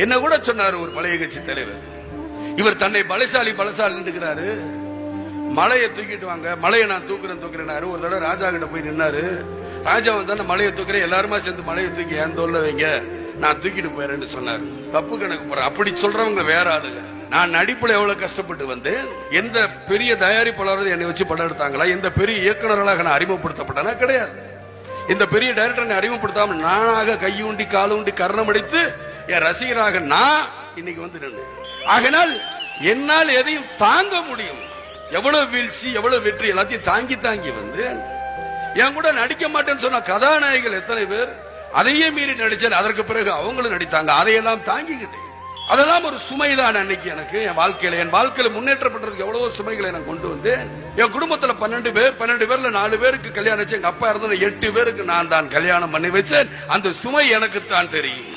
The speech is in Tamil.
என்ன கூட சொன்னாரு ஒரு பழைய கட்சி தலைவர். இவர் தன்னை பலசாலி இருக்கிறாரு. மலையை தூக்கிட்டு வாங்க, மலையை நான் தூக்குறேன். ஒரு தடவை ராஜா கிட்ட போய் நின்னாரு. ராஜா வந்தா மலையை தூக்குறேன், எல்லாருமா சேர்ந்து மலையை தூக்கி ஏன் தோல்ல வைங்க, நான் தூக்கிட்டு போயிறேன்னு சொன்னாரு. தப்பு கணக்கு போறேன். அப்படி சொல்றவங்க வேற ஆளுங்க. நான் நடிப்புல எவ்வளவு கஷ்டப்பட்டு வந்தேன். எந்த பெரிய தயாரிப்பாளர் என்னை வச்சு படம் எடுத்தாங்களா? எந்த பெரிய இயக்குநர்களாக நான் அறிமுகப்படுத்தப்பட்டனா? கிடையாது. இந்த பெரிய டைரக்டரை அறிமுகப்படுத்தாமல் நானாக கையூண்டி காலூண்டி கர்ணம் அடித்து என் ரசிகராக நான் இன்னைக்கு வந்து நின்று. ஆகினால் என்னால் எதையும் தாங்க முடியும். எவ்வளவு வீழ்ச்சி, எவ்வளவு வெற்றி, எல்லாத்தையும் தாங்கி வந்து என் கூட நடிக்க மாட்டேன்னு சொன்ன கதாநாயகிகள் எத்தனை பேர் அதையே மீறி நடிச்சேன். அதற்கு பிறகு அவங்களும் நடித்தாங்க. அதையெல்லாம் தாங்கிக்கிட்டேன். அதெல்லாம் ஒரு சுமைதான் அன்னைக்கு எனக்கு என் வாழ்க்கையில முன்னேற்றப்படுறதுக்கு எவ்வளவோ சுமைகளை நான் கொண்டு வந்தேன். என் குடும்பத்துல 12 பேர்ல 4 பேருக்கு கல்யாணம் வச்சு, எங்க அப்பா இருந்த 8 பேருக்கு நான் தான் கல்யாணம் பண்ணி வச்சேன். அந்த சுமை எனக்கு தான் தெரியும்.